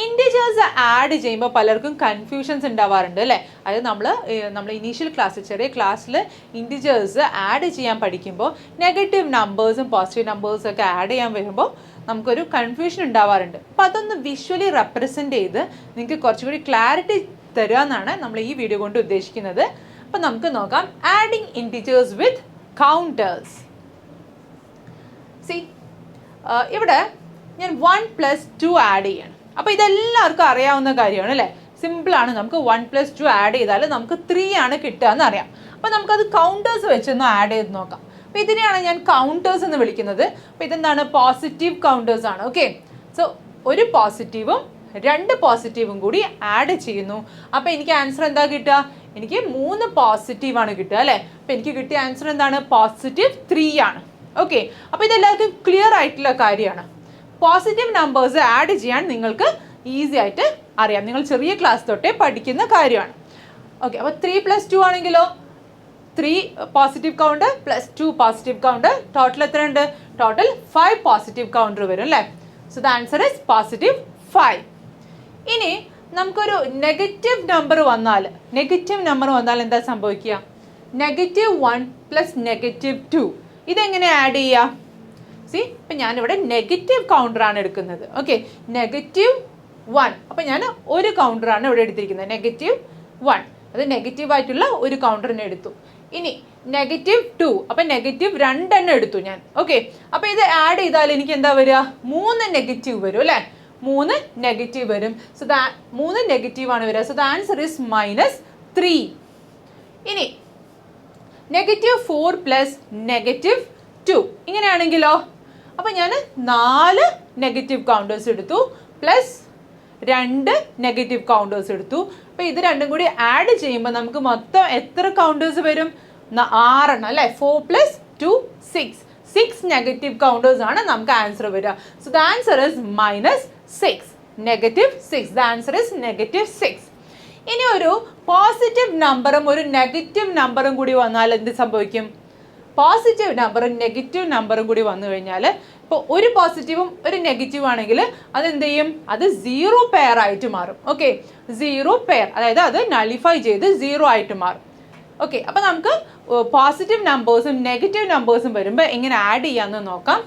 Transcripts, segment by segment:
Integers add ചെയ്യുമ്പോൾ പലർക്കും confusions ഉണ്ടാവാറുണ്ട് അല്ലേ? അതായത് നമ്മൾ ഇനീഷ്യൽ ക്ലാസ്സിൽ ചെറിയ ക്ലാസ്സിൽ ഇൻറ്റിജേഴ്സ് ആഡ് ചെയ്യാൻ പഠിക്കുമ്പോൾ നെഗറ്റീവ് നമ്പേഴ്സും പോസിറ്റീവ് നമ്പേഴ്സും ഒക്കെ ആഡ് ചെയ്യാൻ വരുമ്പോൾ നമുക്കൊരു കൺഫ്യൂഷൻ ഉണ്ടാവാറുണ്ട്. അപ്പോൾ അതൊന്ന് വിഷ്വലി റെപ്രസെൻ്റ് ചെയ്ത് നിങ്ങൾക്ക് കുറച്ചുകൂടി ക്ലാരിറ്റി തരിക എന്നാണ് നമ്മൾ ഈ വീഡിയോ കൊണ്ട് ഉദ്ദേശിക്കുന്നത്. അപ്പോൾ നമുക്ക് നോക്കാം ആഡിങ് ഇൻറ്റിജേഴ്സ് വിത്ത് കൗണ്ടേഴ്സ്. ഇവിടെ ഞാൻ 1+2 ആഡ് ചെയ്യണം. അപ്പോൾ ഇതെല്ലാവർക്കും അറിയാവുന്ന കാര്യമാണ് അല്ലേ? സിമ്പിളാണ്. നമുക്ക് 1+2 ആഡ് ചെയ്താൽ നമുക്ക് 3 ആണ് കിട്ടുക എന്നറിയാം. അപ്പോൾ നമുക്കത് കൗണ്ടേഴ്സ് വെച്ചൊന്ന് ആഡ് ചെയ്ത് നോക്കാം. അപ്പോൾ ഇതിനെയാണ് ഞാൻ കൗണ്ടേഴ്സ് എന്ന് വിളിക്കുന്നത്. അപ്പോൾ ഇതെന്താണ്? പോസിറ്റീവ് കൗണ്ടേഴ്സ് ആണ്. ഓക്കെ, സോ ഒരു പോസിറ്റീവും 2 പോസിറ്റീവും കൂടി ആഡ് ചെയ്യുന്നു. അപ്പോൾ എനിക്ക് ആൻസർ എന്താ കിട്ടുക? എനിക്ക് 3 പോസിറ്റീവാണ് കിട്ടുക അല്ലേ? അപ്പോൾ എനിക്ക് കിട്ടിയ ആൻസർ എന്താണ്? +3 ആണ്. ഓക്കെ, അപ്പോൾ ഇതെല്ലാവർക്കും ക്ലിയർ ആയിട്ടുള്ള കാര്യമാണ്. പോസിറ്റീവ് നമ്പേഴ്സ് ആഡ് ചെയ്യാൻ നിങ്ങൾക്ക് ഈസി ആയിട്ട് അറിയാം. നിങ്ങൾ ചെറിയ ക്ലാസ് തൊട്ടേ പഠിക്കുന്ന കാര്യമാണ്. ഓക്കെ, അപ്പോൾ 3+2 ആണെങ്കിലോ 3 positive counter +2 positive counter, total എത്ര ഉണ്ട്? ടോട്ടൽ 5 പോസിറ്റീവ് കൗണ്ടർ വരും അല്ലേ? So the answer is +5. ഇനി നമുക്കൊരു നെഗറ്റീവ് നമ്പർ വന്നാൽ എന്താ സംഭവിക്കുക? -1 + -2 ഇതെങ്ങനെ ആഡ് ചെയ്യുക? ഇപ്പം ഞാനിവിടെ നെഗറ്റീവ് കൗണ്ടറാണ് എടുക്കുന്നത്. ഓക്കെ, -1. അപ്പം ഞാൻ ഒരു കൗണ്ടറാണ് ഇവിടെ എടുത്തിരിക്കുന്നത്, -1. അത് നെഗറ്റീവായിട്ടുള്ള ഒരു കൗണ്ടറിനെ എടുത്തു. ഇനി -2, അപ്പം -2 എടുത്തു ഞാൻ. ഓക്കെ, അപ്പം ഇത് ആഡ് ചെയ്താൽ എനിക്ക് എന്താ വരിക? 3 നെഗറ്റീവ് വരും അല്ലേ? 3 നെഗറ്റീവ് വരും. സോ 3 നെഗറ്റീവാണ് വരിക. So the answer is -3. ഇനി -4 + -2 ഇങ്ങനെയാണെങ്കിലോ? അപ്പം ഞാൻ 4 നെഗറ്റീവ് കൗണ്ടേഴ്സ് എടുത്തു പ്ലസ് 2 നെഗറ്റീവ് കൗണ്ടേഴ്സ് എടുത്തു. അപ്പോൾ ഇത് രണ്ടും കൂടി ആഡ് ചെയ്യുമ്പോൾ നമുക്ക് മൊത്തം എത്ര കൗണ്ടേഴ്സ് വരും? 6 എണ്ണം അല്ലേ? 4 + 2 6 നെഗറ്റീവ് കൗണ്ടേഴ്സ് ആണ് നമുക്ക് ആൻസർ വരിക. So the answer is -6, -6. The answer is -6. ഇനി ഒരു പോസിറ്റീവ് നമ്പറും ഒരു നെഗറ്റീവ് നമ്പറും കൂടി വന്നാൽ എന്ത് സംഭവിക്കും? പോസിറ്റീവ് നമ്പറും നെഗറ്റീവ് നമ്പറും കൂടി വന്നു കഴിഞ്ഞാൽ, ഇപ്പോൾ ഒരു പോസിറ്റീവും ഒരു നെഗറ്റീവ് ആണെങ്കിൽ അതെന്ത് ചെയ്യും? അത് 0 പെയർ ആയിട്ട് മാറും. ഓക്കെ, 0 പെയർ, അതായത് അത് നളിഫൈ ചെയ്ത് 0 ആയിട്ട് മാറും. ഓക്കെ, അപ്പോൾ നമുക്ക് പോസിറ്റീവ് നമ്പേഴ്സും നെഗറ്റീവ് നമ്പേഴ്സും വരുമ്പോൾ എങ്ങനെ ആഡ് ചെയ്യാമെന്ന് നോക്കാം.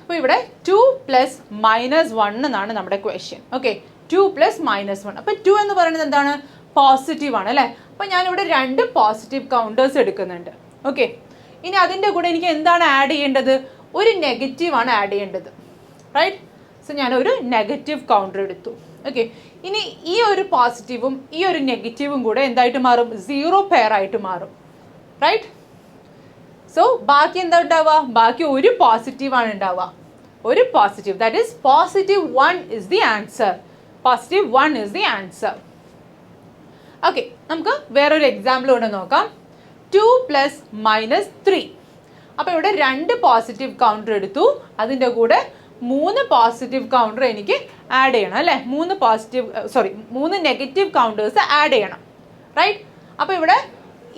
അപ്പോൾ ഇവിടെ 2 + -1 എന്നാണ് നമ്മുടെ ക്വസ്റ്റ്യൻ. ഓക്കെ, 2 + -1. അപ്പോൾ 2 എന്ന് പറയുന്നത് എന്താണ്? പോസിറ്റീവ് ആണ് അല്ലേ? അപ്പോൾ ഞാനിവിടെ 2 പോസിറ്റീവ് കൗണ്ടേഴ്സ് എടുക്കുന്നുണ്ട്. ഓക്കെ, ഇനി അതിൻ്റെ കൂടെ എനിക്ക് എന്താണ് ആഡ് ചെയ്യേണ്ടത്? ഒരു നെഗറ്റീവാണ് ആഡ് ചെയ്യേണ്ടത്, റൈറ്റ്? സോ ഞാനൊരു നെഗറ്റീവ് കൗണ്ടർ എടുത്തു. ഓക്കെ, ഇനി ഈ ഒരു പോസിറ്റീവും ഈ ഒരു നെഗറ്റീവും കൂടെ എന്തായിട്ട് മാറും? 0 പെയർ ആയിട്ട് മാറും, റൈറ്റ്? സോ ബാക്കി എന്താ ഉണ്ടാവുക? ബാക്കി ഒരു പോസിറ്റീവാണ് ഉണ്ടാവുക. ഒരു positive, that is +1 is the answer. +1 is the answer. Okay, നമുക്ക് വേറൊരു എക്സാമ്പിൾ കൊണ്ട് നോക്കാം. 2 + -3. അപ്പോൾ ഇവിടെ 2 പോസിറ്റീവ് കൗണ്ടർ എടുത്തു, അതിൻ്റെ കൂടെ 3 പോസിറ്റീവ് കൗണ്ടർ എനിക്ക് ആഡ് ചെയ്യണം അല്ലേ? 3 നെഗറ്റീവ് കൗണ്ടേഴ്സ് ആഡ് ചെയ്യണം, റൈറ്റ്? അപ്പോൾ ഇവിടെ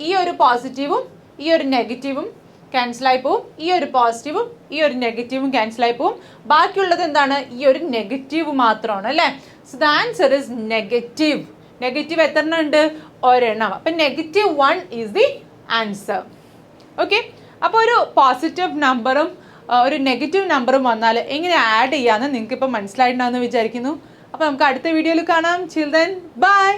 ഈ ഒരു പോസിറ്റീവും ഈ ഒരു നെഗറ്റീവും ക്യാൻസലായി പോവും, ഈ ഒരു പോസിറ്റീവും ഈ ഒരു നെഗറ്റീവും ക്യാൻസലായി പോവും. ബാക്കിയുള്ളത് എന്താണ്? ഈ ഒരു നെഗറ്റീവ് മാത്രമാണ് അല്ലേ? So the answer is negative. Negative എത്ര എണ്ണം ഉണ്ട്? ഒരെണ്ണം. അപ്പം -1 ഈസ് ദി ആൻസർ. ഓക്കെ, അപ്പോൾ ഒരു പോസിറ്റീവ് നമ്പറും ഒരു നെഗറ്റീവ് നമ്പറും വന്നാൽ എങ്ങനെ ആഡ് ചെയ്യാമെന്ന് നിങ്ങൾക്ക് ഇപ്പോൾ മനസ്സിലായിട്ടുണ്ടാകുമെന്ന് വിചാരിക്കുന്നു. അപ്പോൾ നമുക്ക് അടുത്ത വീഡിയോയിൽ കാണാം. Children, by.